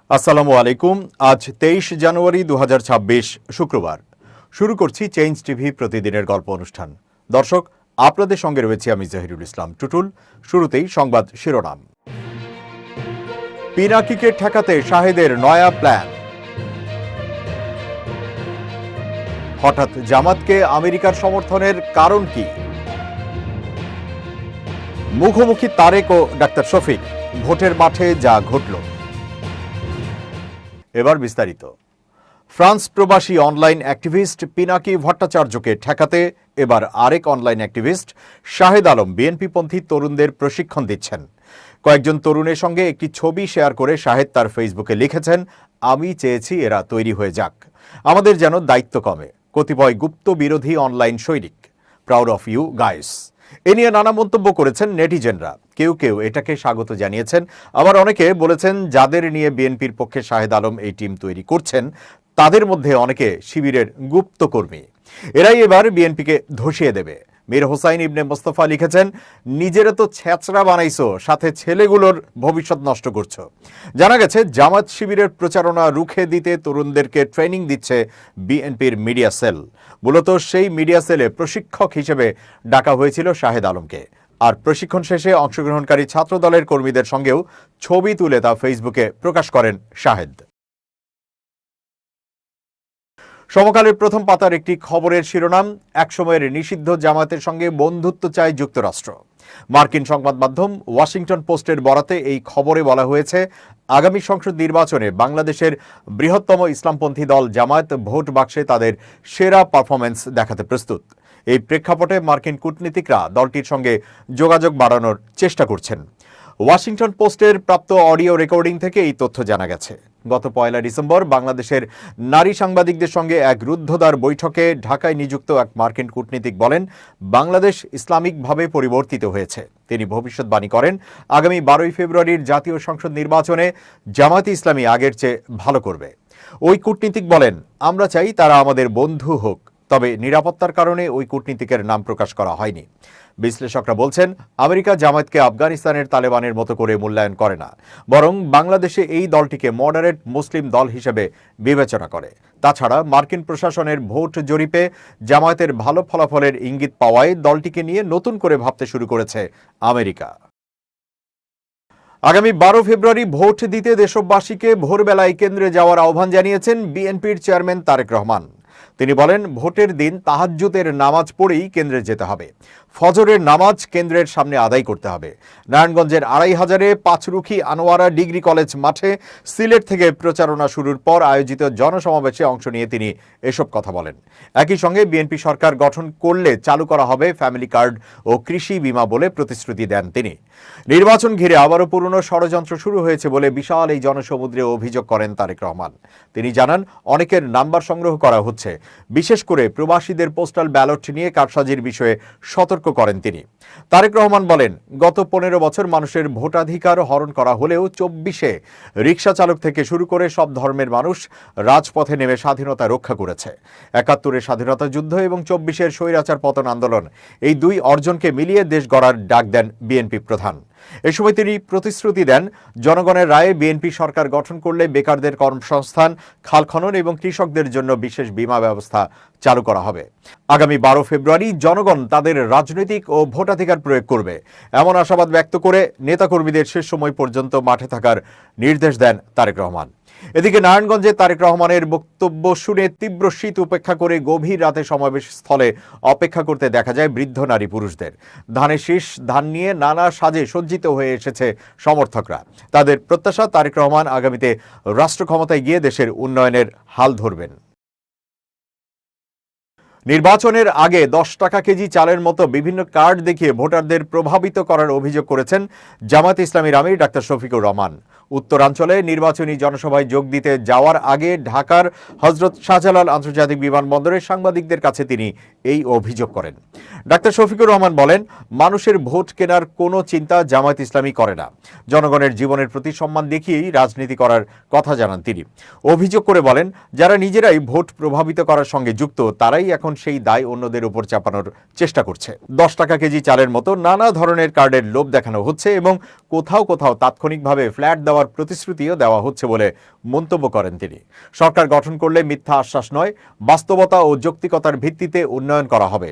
আসসালামু আলাইকুম। আজ 23 জানুয়ারি 2026 শুক্রবার। শুরু করছি চেঞ্জ টিভি প্রতিদিনের গল্প অনুষ্ঠান। দর্শক, আপনাদের সঙ্গে রয়েছে আমি জহিরুল ইসলাম টুটুল। শুরুতেই সংবাদ শিরোনাম। পিনাকিকে ঠেকাতে শাহেদের নয়া প্ল্যান। হঠাৎ জামাতকে আমেরিকার সমর্থনের কারণ কি? মুখোমুখি তারেক ও ডাক্তার শফিক, ভোটের মাঠে যা ঘটল। এবার বিস্তারিত। ফ্রান্স প্রবাসী অনলাইন অ্যাক্টিভিস্ট পিনাকি ভট্টাচার্যকে ঠেকাতে এবার আরেক অনলাইন অ্যাক্টিভিস্ট শাহেদ আলম বিএনপিপন্থী তরুণদের প্রশিক্ষণ দিচ্ছেন। কয়েকজন তরুণের সঙ্গে একটি ছবি শেয়ার করে শাহেদ তার ফেসবুকে লিখেছেন, আমি চেয়েছি এরা তৈরি হয়ে যাক, আমাদের যেন দায়িত্ব কমে। কতিপয় গুপ্ত বিরোধী অনলাইন সৈনিক, প্রাউড অফ ইউ গাইস। এ নিয়ে নানা মন্তব্য করেছেন নেটিজেনরা। কেউ কেউ এটাকে স্বাগত জানিয়েছেন, আবার অনেকে বলেছেন যাদের নিয়ে বিএনপির পক্ষে শাহেদ আলম এই টিম তৈরি করছেন তাদের মধ্যে অনেকে শিবিরের গুপ্ত কর্মী, এরাই এবার বিএনপিকে ধসিয়ে দেবে। মীর হোসাইন ইবনে মোস্তফা লিখেছেন, নিজেরা তো ছ্যাচরা বানাইছো, সাথে ছেলেগুলোর ভবিষ্যৎ নষ্ট করছো। জানা গেছে জামাত শিবিরের প্রচারণা রুখে দিতে তরুণদেরকে ট্রেনিং দিচ্ছে বিএনপির মিডিয়া সেল। মূলত সেই মিডিয়া সেলে প্রশিক্ষক হিসেবে ডাকা হয়েছিল শাহেদ আলমকে। আর প্রশিক্ষণ শেষে অংশগ্রহণকারী ছাত্র দলের কর্মীদের সঙ্গেও ছবি তুলে তা ফেসবুকে প্রকাশ করেন শাহেদ। সমকালের প্রথম পাতার একটি খবরের শিরোনাম, একসময়ের নিষিদ্ধ জামায়াতের সঙ্গে বন্ধুত্ব চায় যুক্তরাষ্ট্র। মার্কিন সংবাদ মাধ্যম ওয়াশিংটন পোস্টের বরাতে এই খবরে বলা হয়েছে, আগামী সংসদ নির্বাচনে বাংলাদেশের বৃহত্তম ইসলামপন্থী দল জামায়াত ভোট বাক্সে তাদের সেরা পারফরমেন্স দেখাতে প্রস্তুত। এই প্রেক্ষাপটে মার্কিন কূটনীতিকরা দলটির সঙ্গে যোগাযোগ বাড়ানোর চেষ্টা করছেন। ওয়াশিংটন পোস্টের প্রাপ্ত অডিও রেকর্ডিং থেকে এই তথ্য জানা গেছে। গত 1 ডিসেম্বর বাংলাদেশের নারী সাংবাদিকদের সঙ্গে এক রুদ্ধদ্বার বৈঠকে ঢাকায় নিযুক্ত এক মার্কিন কূটনীতিক বলেন, বাংলাদেশ ইসলামিকভাবে পরিবর্তিত হয়েছে। তিনি ভবিষ্যৎবাণী করেন, আগামী 12 ফেব্রুয়ারির জাতীয় সংসদ নির্বাচনে জামায়াতে ইসলামী আগের চেয়ে ভালো করবে। ওই কূটনীতিক বলেন, আমরা চাই তারা আমাদের বন্ধু হোক, তবে নিরাপত্তার কারণে ওই কূটনীতিকের নাম প্রকাশ করা হয়নি। বিশ্লেষকরা বলছেন, আমেরিকা জামায়াতকে আফগানিস্তানের তালেবানের মতো করে মূল্যায়ন করে না, বরং বাংলাদেশে এই দলটিকে মডারেট মুসলিম দল হিসেবে বিবেচনা করে। তাছাড়া মার্কিন প্রশাসনের ভোট জরিপে জামায়াতের ভালো ফলাফলের ইঙ্গিত পাওয়ায় দলটিকে নিয়ে নতুন করে ভাবতে শুরু করেছে আমেরিকা। আগামী 12 ফেব্রুয়ারি ভোট দিতে দেশবাসীকে ভোরবেলায় কেন্দ্রে যাওয়ার আহ্বান জানিয়েছেন বিএনপির চেয়ারম্যান তারেক রহমান। তিনি বলেন, ভোটের দিন তাহাজ্জুদের নামাজ পড়েই কেন্দ্রে যেতে হবে। ফজরের নামাজ কেন্দ্রের সামনে আদায় করতে হবে। নারায়ণগঞ্জের 2500-এ পাঁচরুখি আনোয়ারা ডিগ্রি কলেজ মাঠে সিলেট থেকে প্রচারণা শুরুর পর আয়োজিত জনসমাবেশে অংশ নিয়ে তিনি এসব কথা বলেন। একই সঙ্গে বিএনপি সরকার গঠন করলে চালু করা হবে ফ্যামিলি কার্ড ও কৃষি বীমা বলে প্রতিশ্রুতি দেন তিনি। নির্বাচন ঘিরে আবারও পুরনো ষড়যন্ত্র শুরু হয়েছে বলে বিশাল এই জনসমুদ্রে অভিযোগ করেন তারেক রহমান। তিনি জানান, অনেকের নাম্বার সংগ্রহ করা হচ্ছে, বিশেষ করে প্রবাসীদের পোস্টাল ব্যালট নিয়ে কারসাজির বিষয়ে সতর্ক করেন তিনি। তারেক রহমান বলেন, গত 15 বছর মানুষের ভোটাধিকার হরণ করা হলেও 24-এ রিকশা চালক থেকে শুরু করে সব ধর্মের মানুষ রাজপথে নেমে স্বাধীনতা রক্ষা করেছে। 71-এর স্বাধীনতা যুদ্ধ এবং 24-এর স্বৈরাচার পতন আন্দোলন, এই দুই অর্জনকে মিলিয়ে দেশ গড়ার ডাক দেন বিএনপি প্রধান। এ সময় তিনি প্রতিশ্রুতি দেন, জনগণের রায়ে বিএনপি সরকার গঠন করলে বেকারদের কর্মসংস্থান, খাল খনন এবং কৃষকদের জন্য বিশেষ বীমা ব্যবস্থা চালু করা হবে। আগামী 12 ফেব্রুয়ারি জনগণ তাদের রাজনৈতিক ও ভোটাধিকার প্রয়োগ করবে, এমন আশাবাদ ব্যক্ত করে নেতাকর্মীদের শেষ সময় পর্যন্ত মাঠে থাকার নির্দেশ দেন তারেক রহমান। এদিকে নারায়ণগঞ্জে তারেক রহমানের বক্তব্য শুনে তীব্র শীত উপেক্ষা করে গভীর রাতে সমাবেশ স্থলে অপেক্ষা করতে দেখা যায় বৃদ্ধ নারী পুরুষদের। ধানের শীষ ধান নিয়ে নানা সাজে সজ্জিত হয়ে এসেছে সমর্থকরা। তাদের প্রত্যাশা, তারেক রহমান আগামীতে রাষ্ট্র ক্ষমতায় গিয়ে দেশের উন্নয়নের হাল ধরবেন। নির্বাচনের আগে 10 টাকা কেজি চালের মতো বিভিন্ন কার্ড দেখিয়ে ভোটারদের প্রভাবিত করার অভিযোগ করেছেন জামায়াত ইসলামীর আমির ডাক্তার শফিকুর রহমান। উত্তরাঞ্চলে নির্বাচনী জনসভায় যোগ দিতে যাওয়ার আগে ঢাকার হযরত শাহজালাল আন্তর্জাতিক বিমানবন্দরে সাংবাদিকদের কাছে তিনি এই অভিযোগ করেন। ডাক্তার শফিকুর রহমান বলেন, মানুষের ভোট কেনার কোনো চিন্তা জামায়াত ইসলামী করে না। জনগণের জীবনের প্রতি সম্মান দেখিয়েই রাজনীতি করার কথা জানান তিনি। অভিযোগ করে বলেন, যারা নিজেরাই ভোট প্রভাবিত করার সঙ্গে যুক্ত তারাই এখন এখন সেই দায় অন্যদের উপর চাপানোর চেষ্টা করছে। 10 টাকা কেজি চালের মতো নানা ধরনের কার্ডের লোভ দেখানো হচ্ছে এবং কোথাও কোথাও তাৎক্ষণিকভাবে ফ্ল্যাট দেওয়ার প্রতিশ্রুতিও দেওয়া হচ্ছে বলে মন্তব্য করেন তিনি। সরকার গঠন করলে মিথ্যা আশ্বাস নয়, বাস্তবতা ও যৌক্তিকতার ভিত্তিতে উন্নয়ন করা হবে,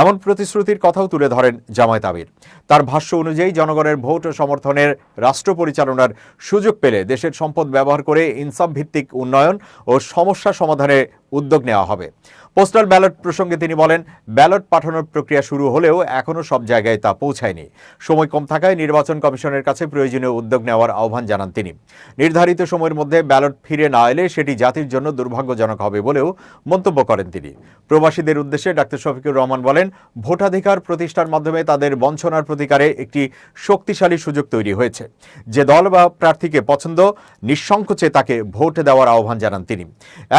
এমন প্রতিশ্রুতির কথাও তুলে ধরেন জামায়াত আমির। তার ভাষ্য অনুযায়ী জনগণের ভোট ও সমর্থনের রাষ্ট্র পরিচালনার সুযোগ পেলে দেশের সম্পদ ব্যবহার করে ইনসাফ ভিত্তিক উন্নয়ন ও সমস্যা সমাধানে উদ্যোগ নেওয়া হবে। পোস্টাল ব্যালট প্রসঙ্গে তিনি বলেন, ব্যালট পাঠানোর প্রক্রিয়া শুরু হলেও এখনও সব জায়গায় তা পৌঁছায়নি। সময় কম থাকায় নির্বাচন কমিশনের কাছে প্রয়োজনীয় উদ্যোগ নেওয়ার আহ্বান জানান তিনি। নির্ধারিত সময়ের মধ্যে ব্যালট ফিরে না এলে সেটি জাতির জন্য দুর্ভাগ্যজনক হবে বলেও মন্তব্য করেন তিনি। প্রবাসীদের উদ্দেশ্যে ডাক্তার শফিকুর রহমান বলেন, ভোটাধিকার প্রতিষ্ঠার মাধ্যমে তাদের বঞ্চনার প্রতিকারে একটি শক্তিশালী সুযোগ তৈরি হয়েছে। যে দল বা প্রার্থীকে পছন্দ, নিঃসংকোচে তাকে ভোট দেওয়ার আহ্বান জানান তিনি।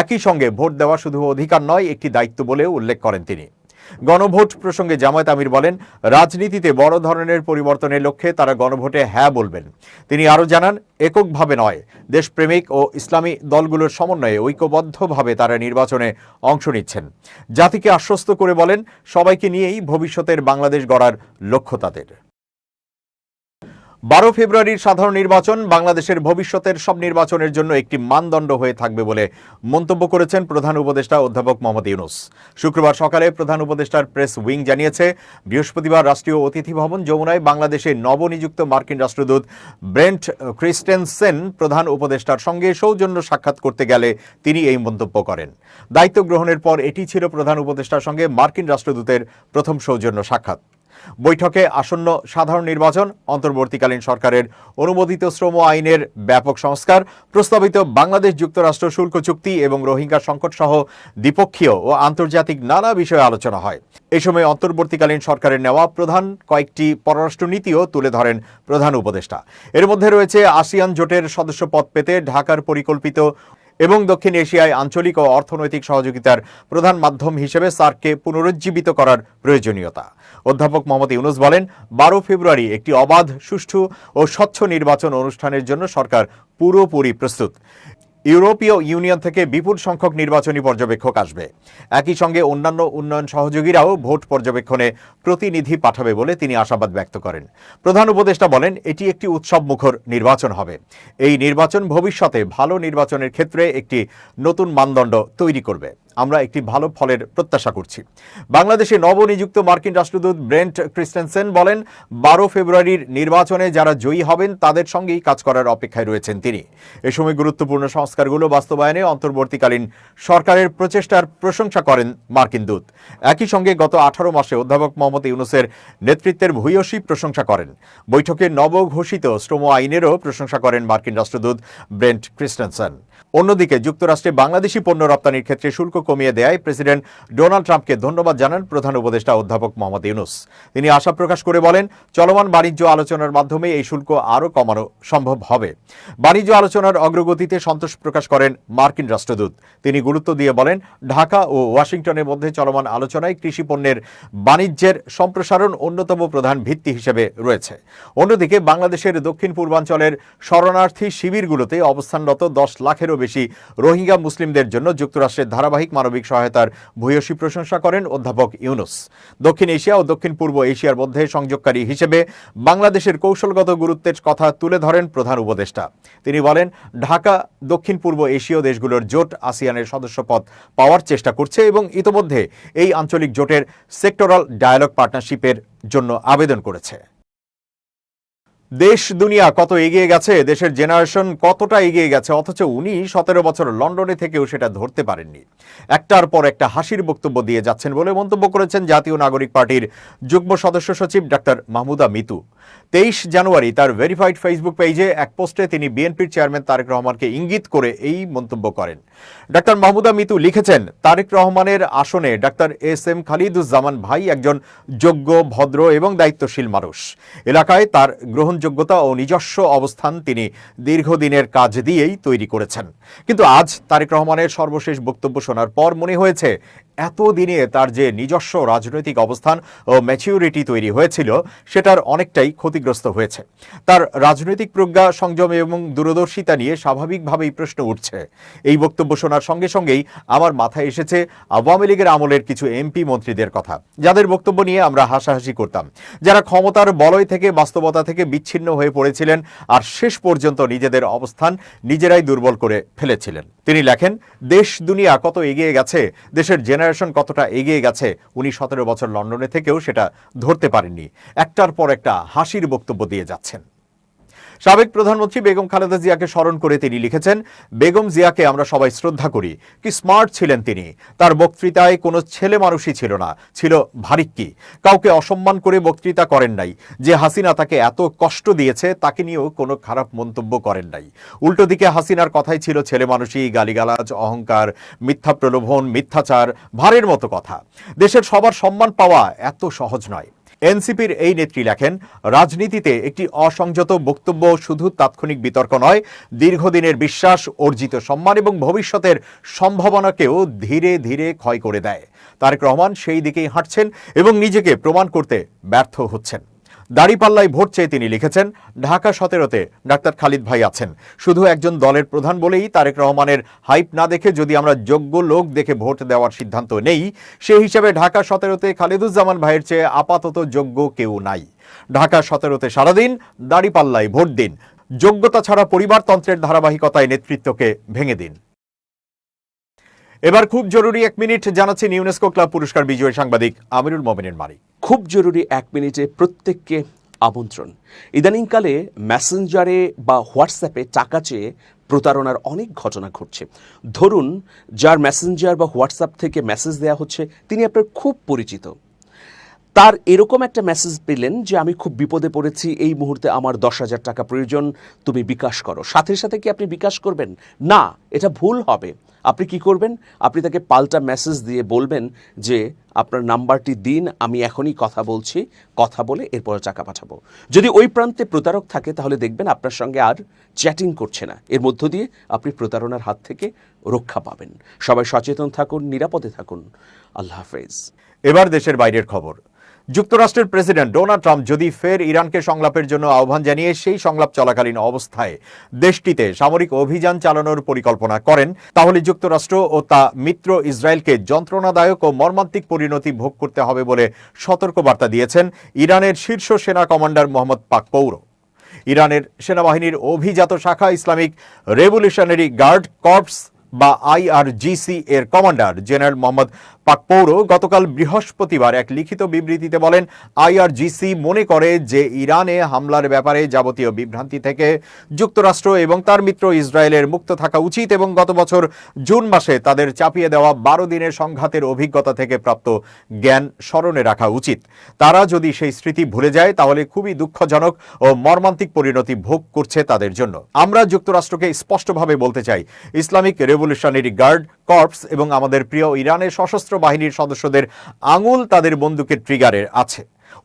একই সঙ্গে ভোট দেওয়া শুধু অধিকার নয়, একটি দায়িত্ব বলেও উল্লেখ করেন তিনি। গণভোট প্রসঙ্গে জামায়াত আমির বলেন, রাজনীতিতে বড় ধরনের পরিবর্তনের লক্ষ্যে তারা গণভোটে হ্যাঁ বলবেন। তিনি আরও জানান, এককভাবে নয়, দেশপ্রেমিক ও ইসলামী দলগুলোর সমন্বয়ে ঐক্যবদ্ধভাবে তারা নির্বাচনে অংশ নিচ্ছেন। জাতিকে আশ্বস্ত করে বলেন, সবাইকে নিয়েই ভবিষ্যতের বাংলাদেশ গড়ার লক্ষ্য তাদের। 12 ফেব্রুয়ারির সাধারণ নির্বাচন বাংলাদেশের ভবিষ্যতের সব নির্বাচনের জন্য একটি মানদণ্ড হয়ে থাকবে বলে মন্তব্য করেছেন প্রধান উপদেষ্টা অধ্যাপক মোহাম্মদ ইউনূস। শুক্রবার সকালে প্রধান উপদেষ্টার প্রেস উইং জানিয়েছে, বৃহস্পতিবার রাষ্ট্রীয় অতিথি ভবন যমুনায় বাংলাদেশে নবনিযুক্ত মার্কিন রাষ্ট্রদূত ব্রেন্ট ক্রিস্টেনসেন প্রধান উপদেষ্টার সঙ্গে সৌজন্য সাক্ষাৎ করতে গেলে তিনি এই মন্তব্য করেন। দায়িত্ব গ্রহণের পর এটি ছিল প্রধান উপদেষ্টার সঙ্গে মার্কিন রাষ্ট্রদূতের প্রথম সৌজন্য সাক্ষাৎ। বৈঠকে আসন্ন সাধারণ নির্বাচন, অন্তর্বর্তীকালীন সরকারের অনুমোদিত শ্রম আইনের ব্যাপক সংস্কার, প্রস্তাবিত বাংলাদেশ যুক্তরাষ্ট্র শুল্ক চুক্তি এবং রোহিঙ্গা সংকট সহ দ্বিপক্ষীয় ও আন্তর্জাতিক নানা বিষয়ে আলোচনা হয়। এই সময় অন্তর্বর্তীকালীন সরকারের নেওয়া প্রধান কয়েকটি পররাষ্ট্রনীতিও তুলে ধরেন প্রধান উপদেষ্টা। এর মধ্যে রয়েছে আসিয়ান জোটের সদস্যপদ পেতে ঢাকার পরিকল্পিত এবং দক্ষিণ এশিয়ায় আঞ্চলিক ও অর্থনৈতিক সহযোগিতার প্রধান মাধ্যম হিসেবে সার্ককে পুনরুজ্জীবিত করার প্রয়োজনীয়তা। অধ্যাপক মোহাম্মদ ইউনূস বলেন, 12 ফেব্রুয়ারি একটি অবাধ, সুষ্ঠু ও স্বচ্ছ নির্বাচন অনুষ্ঠানের জন্য সরকার পুরোপুরি প্রস্তুত। ইউরোপীয় ইউনিয়ন থেকে বিপুল সংখ্যক নির্বাচনী পর্যবেক্ষক আসবে। একই সঙ্গে অন্যান্য উন্নয়ন সহযোগীরাও ভোট পর্যবেক্ষণে প্রতিনিধি পাঠাবে বলে তিনি আশাবাদ ব্যক্ত করেন। প্রধান উপদেষ্টা বলেন, এটি একটি উৎসবমুখর নির্বাচন হবে। এই নির্বাচন ভবিষ্যতে ভালো নির্বাচনের ক্ষেত্রে একটি নতুন মানদণ্ড তৈরি করবে। আমরা একটি ভালো ফলের প্রত্যাশা করছি। বাংলাদেশে নবনিযুক্ত মার্কিন রাষ্ট্রদূত ব্রেন্ট ক্রিস্টেনসেন বলেন, 12 ফেব্রুয়ারির নির্বাচনে যারা জয়ী হবেন তাদের সঙ্গেই কাজ করার অপেক্ষায় রয়েছেন তিনি। এ সময় গুরুত্বপূর্ণ সংস্কারগুলো বাস্তবায়নে অন্তর্বর্তীকালীন সরকারের প্রচেষ্টার প্রশংসা করেন মার্কিন দূত। একই সঙ্গে গত 18 মাসে অধ্যাপক মোহাম্মদ ইউনূসের নেতৃত্বের ভূয়সী প্রশংসা করেন। বৈঠকে নবঘোষিত শ্রম আইনেরও প্রশংসা করেন মার্কিন রাষ্ট্রদূত ব্রেন্ট ক্রিস্টেনসেন। অন্যদিকে যুক্তরাষ্ট্রে বাংলাদেশি পণ্য রপ্তানির ক্ষেত্রে শুল্ক কমিয়ে দেয়ায় প্রেসিডেন্ট ডোনাল্ড ট্রাম্পকে ধন্যবাদ জানান প্রধান উপদেষ্টা অধ্যাপক মোহাম্মদ ইউনূস। তিনি আশা প্রকাশ করে বলেন, চলমান বাণিজ্য আলোচনার মাধ্যমে এই শুল্ক আরও কমানো সম্ভব হবে। বাণিজ্য আলোচনার অগ্রগতিতে সন্তোষ প্রকাশ করেন মার্কিন রাষ্ট্রদূত। তিনি গুরুত্ব দিয়ে বলেন, ঢাকা ও ওয়াশিংটনের মধ্যে চলমান আলোচনায় কৃষি পণ্যের বাণিজ্যের সম্প্রসারণ অন্যতম প্রধান ভিত্তি হিসেবে রয়েছে। অন্যদিকে বাংলাদেশের দক্ষিণ পূর্বাঞ্চলের শরণার্থী শিবিরগুলোতে অবস্থানরত 10 লাখেরও বেশি রোহিঙ্গা মুসলিমদের জন্য যুক্তরাষ্ট্রের ধারাবাহিক মানবিক সহায়তার ভূয়সী প্রশংসা করেন অধ্যাপক ইউনূস। দক্ষিণ এশিয়া ও দক্ষিণ পূর্ব এশিয়ার মধ্যে সংযোগকারী হিসেবে বাংলাদেশের কৌশলগত গুরুত্বের কথা তুলে ধরেন প্রধান উপদেষ্টা। তিনি বলেন, ঢাকা দক্ষিণ পূর্ব এশীয় দেশগুলোর জোট আসিয়ানের সদস্যপদ পাওয়ার চেষ্টা করছে এবং ইতোমধ্যে এই আঞ্চলিক জোটের সেক্টরাল ডায়ালগ পার্টনারশিপের জন্য আবেদন করেছে। দেশ দুনিয়া কত এগিয়ে গেছে, দেশের জেনারেশন কতটা এগিয়ে গেছে, অথচ উনি 17 বছর লন্ডনে থেকেও সেটা ধরতে পারেননি। একটার পর একটা হাসির বক্তব্য দিয়ে যাচ্ছেন বলে মন্তব্য করেছেন জাতীয় নাগরিক পার্টির যুগ্ম সদস্য সচিব ডাক্তার মাহমুদা মিতু। 23 জানুয়ারি তার ভেরিফাইড ফেসবুক পেজে এক পোস্টে তিনি বিএনপির চেয়ারম্যান তারেক রহমানকে ইঙ্গিত করে এই মন্তব্য করেন। ডাক্তার মাহমুদা মিতু লিখেছেন, তারেক রহমানের আসনে ডাক্তার এস.এম. খালিদুজ্জামান ভাই একজন যোগ্য, ভদ্র এবং দায়িত্বশীল মানুষ। এলাকায় তার গ্রহণযোগ্যতা ও নিজস্ব অবস্থান তিনি দীর্ঘদিনের কাজ দিয়েই তৈরি করেছেন। কিন্তু আজ তারেক রহমানের সর্বশেষ বক্তব্য শোনার পর মনে হয়েছে এতদিনে তার যে নিজস্ব রাজনৈতিক অবস্থান ও ম্যাচিউরিটি তৈরি হয়েছিল সেটার অনেকটাই ক্ষতিগ্রস্ত হয়েছে। তার রাজনৈতিক প্রজ্ঞা, সংযম এবং দূরদর্শিতা নিয়ে স্বাভাবিকভাবেই প্রশ্ন উঠছে। এই বক্তব্য শোনার সঙ্গে সঙ্গেই আমার মাথায় এসেছে আওয়ামী লীগের আমলের কিছু এমপি মন্ত্রীদের কথা, যাদের বক্তব্য নিয়ে আমরা হাসাহাসি করতাম, যারা ক্ষমতার বলয় থেকে, বাস্তবতা থেকে বিচ্ছিন্ন হয়ে পড়েছিলেন আর শেষ পর্যন্ত নিজেদের অবস্থান নিজেরাই দুর্বল করে ফেলেছিলেন। তিনি লেখেন, দেশ দুনিয়া কত এগিয়ে গেছে, দেশের জেনারেশন কতটা এগিয়ে গেছে, উনি 17 বছর লন্ডনে থেকেও সেটা ধরতে পারেননি। একটার পর একটা হাসির বক্তব্য দিয়ে যাচ্ছেন। সাবেক প্রধানমন্ত্রী বেগম খালেদা জিয়াকে স্মরণ করে তিনি লিখেছেন, বেগম জিয়াকে আমরা সবাই শ্রদ্ধা করি। কি স্মার্ট ছিলেন তিনি। তার বক্তৃতায় কোনো ছেলে মানুষই ছিল না, ছিল ভারিক্কি। কাউকে অসম্মান করে বক্তৃতা করেন নাই। যে হাসিনা তাকে এত কষ্ট দিয়েছে তাকে নিয়েও কোনো খারাপ মন্তব্য করেন নাই। উল্টো দিকে হাসিনার কথাই ছিল ছেলে মানুষই, গালিগালাজ, অহংকার, মিথ্যা প্রলোভন, মিথ্যাচার, ভারের মতো কথা। দেশের সবার সম্মান পাওয়া এত সহজ নয়। এনসিপির এই নেত্রী লেখেন, রাজনীতিতে একটি অসংযত বক্তব্য শুধু তাৎক্ষণিক বিতর্ক নয়, দীর্ঘদিনের বিশ্বাস, অর্জিত সম্মান এবং ভবিষ্যতের সম্ভাবনাকেও ধীরে ধীরে ক্ষয় করে দেয়। তারেক রহমান সেই দিকেই হাঁটছেন এবং নিজেকে প্রমাণ করতে ব্যর্থ হচ্ছেন। দাড়িপাল্লায় ভোট চেয়ে তিনি লিখেছেন, ঢাকা 17-তে ডাক্তার খালিদ ভাই আছেন। শুধু একজন দলের প্রধান বলেই তারেক রহমানের হাইপ না দেখে যদি আমরা যোগ্য লোক দেখে ভোট দেওয়ার সিদ্ধান্ত নেই, সেই হিসাবে ঢাকা 17-তে খালিদুজ্জামান ভাইয়ের চেয়ে আপাতত যোগ্য কেউ নাই। ঢাকা 17-তে সারাদিন, দাড়িপাল্লায় ভোট দিন। যোগ্যতা ছাড়া পরিবারতন্ত্রের ধারাবাহিকতায় নেতৃত্বকে ভেঙে দিন। এবার খুব জরুরি 1 মিনিট জানাচ্ছেন ইউনেস্কো ক্লাব পুরস্কার বিজয়ী সাংবাদিক আমিরুল মোমিনের মারি। খুব জরুরি 1 মিনিটে প্রত্যেককে আমন্ত্রণ। ইদানিংকালে মেসেঞ্জারে বা হোয়াটসঅ্যাপে টাকা চেয়ে প্রতারণার অনেক ঘটনা ঘটছে। ধরুন, যার মেসেঞ্জার বা হোয়াটসঅ্যাপ থেকে মেসেজ দেওয়া হচ্ছে তিনি আপনার খুব পরিচিত। তার এরকম একটা মেসেজ পেলেন যে আমি খুব বিপদে পড়েছি, এই মুহূর্তে আমার 10,000 টাকা প্রয়োজন, তুমি বিকাশ করো। সাথে সাথে কি আপনি বিকাশ করবেন? না, এটা ভুল হবে। আপনি কি করবেন? আপনি তাকে পাল্টা মেসেজ দিয়ে বলবেন যে আপনার নাম্বারটি দিন, আমি এখনই কথা বলছি, কথা বলে এরপর টাকা পাঠাবো। যদি ওই প্রান্তে প্রতারক থাকে তাহলে দেখবেন আপনার সঙ্গে আর চ্যাটিং করছে না। এর মধ্য দিয়ে আপনি প্রতারণার হাত থেকে রক্ষা পাবেন। সবাই সচেতন থাকুন, নিরাপদে থাকুন। আল্লাহ হাফেজ। এবার দেশের বাইরের খবর। যুক্তরাষ্ট্রের প্রেসিডেন্ট ডোনাল্ড ট্রাম্প যদি ফের ইরানকে সংলাপের জন্য আহ্বান জানিয়ে সেই সংলাপ চলাকালীন অবস্থায় দেশটিতে সামরিক অভিযান চালানোর পরিকল্পনা করেন, তাহলে যুক্তরাষ্ট্র ও তা মিত্র ইসরায়েলকে যন্ত্রণাদায়ক ও মর্মান্তিক পরিণতি ভোগ করতে হবে বলে সতর্কবার্তা দিয়েছেন ইরানের শীর্ষ সেনা কমান্ডার মোহাম্মদ পাকপৌর। ইরানের সেনাবাহিনীর অভিজাত শাখা ইসলামিক রেভলিউশনারি গার্ড কর্পস বা IRGC এর কমান্ডার জেনারেল মোহাম্মদ পাকপৌর গতকাল বৃহস্পতিবার এক লিখিত বিবৃতিতে বলেন, IRGC মনে করে যে ইরানে হামলার ব্যাপারে যাবতীয় বিভ্রান্তি থেকে যুক্তরাষ্ট্র এবং তার মিত্র ইসরায়েলের মুক্ত থাকা উচিত এবং গত বছর জুন মাসে তাদের চাপিয়ে দেওয়া 12 দিনের সংঘাতের অভিজ্ঞতা থেকে প্রাপ্ত জ্ঞান স্মরণে রাখা উচিত। তারা যদি সেই স্মৃতি ভুলে যায় তাহলে খুবই দুঃখজনক ও মর্মান্তিক পরিণতি ভোগ করছে তাদের জন্য। আমরা যুক্তরাষ্ট্রকে স্পষ্টভাবে বলতে চাই, ইসলামিক রেভলিউশনারি গার্ড কর্পস এবং আমাদের প্রিয় ইরানের সশস্ত্র বাহিনীর সদস্যদের আঙুল তাদের বন্দুকের ট্রিগারে আছে।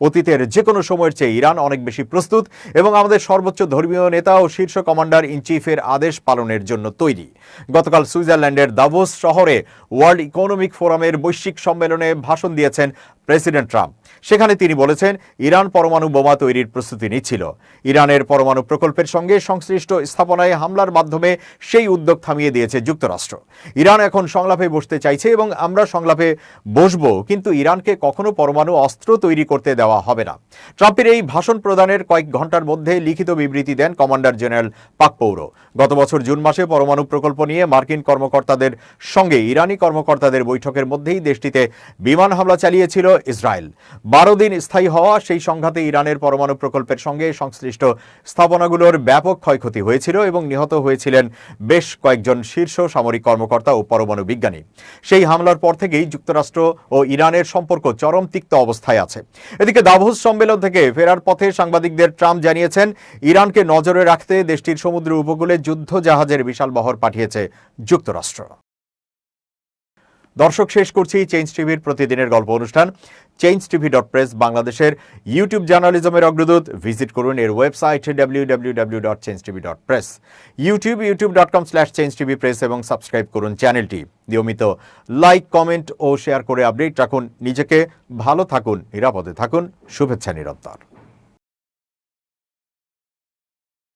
অতীতের যে কোনো সময়ের চেয়ে ইরান অনেক বেশি প্রস্তুত এবং আমাদের সর্বোচ্চ ধর্মীয় নেতা ও শীর্ষ কমান্ডার ইন চিফের আদেশ পালনের জন্য তৈরি। গতকাল সুইজারল্যান্ডের দাভোস শহরে ওয়ার্ল্ড ইকোনমিক ফোরামের বৈশ্বিক সম্মেলনে ভাষণ দিয়েছেন প্রেসিডেন্ট ট্রাম্প। সেখানে তিনি বলেছেন, ইরান পরমাণু বোমা তৈরির প্রস্তুতি নিচ্ছিল। ইরানের পরমাণু প্রকল্পের সঙ্গে সংশ্লিষ্ট স্থাপনায় হামলার মাধ্যমে সেই উদ্যোগ থামিয়ে দিয়েছে যুক্তরাষ্ট্র। ইরান এখন সংলাপে বসতে চাইছে এবং আমরা সংলাপে বসব, কিন্তু ইরানকে কখনো পরমাণু অস্ত্র তৈরি করতে দেওয়া হবে না। ট্রাম্পের এই ভাষণ প্রদানের কয়েক ঘন্টার মধ্যে লিখিত বিবৃতি দেন কমান্ডার জেনারেল পাকপৌর। গত বছর জুন মাসে পরমাণু প্রকল্প নিয়ে মার্কিন কর্মকর্তাদের সঙ্গে ইরানি কর্মকর্তাদের বৈঠকের মধ্যেই দেশটিতে বিমান হামলা চালিয়েছিল ইসরায়েল। 12 দিন স্থায়ী হওয়া সেই সংঘাতে ইরানের পরমাণু প্রকল্পের সঙ্গে সংশ্লিষ্ট স্থাপনাগুলোর ব্যাপক ক্ষয়ক্ষতি হয়েছিল এবং নিহত হয়েছিলেন বেশ কয়েকজন শীর্ষ সামরিক কর্মকর্তা ও পরমাণু বিজ্ঞানী। সেই হামলার পর থেকেই যুক্তরাষ্ট্র ও ইরানের সম্পর্ক চরম তিক্ত অবস্থায় আছে। এদিকে দাভোস সম্মেলন থেকে ফেরার পথে সাংবাদিকদের ট্রাম্প জানিয়েছেন, ইরানকে নজরে রাখতে দেশটির সমুদ্র উপকূলে যুদ্ধ জাহাজের বিশাল বহর পাঠিয়েছে যুক্তরাষ্ট্র। দর্শক, শেষ করছি চেঞ্জ টিভির প্রতিদিনের গল্প অনুষ্ঠান changetv.press, বাংলাদেশের ইউটিউব জার্নালিজমের অগ্রদূত। ভিজিট করুন এর ওয়েবসাইট www.changetv.press, youtube.com/changetv.press এবং সাবস্ক্রাইব করুন চ্যানেলটি। নিয়মিত লাইক, কমেন্ট ও শেয়ার করে আপডেট রাখুন। নিজেকে ভালো থাকুন, নিরাপদে থাকুন। শুভেচ্ছা নিরন্তর।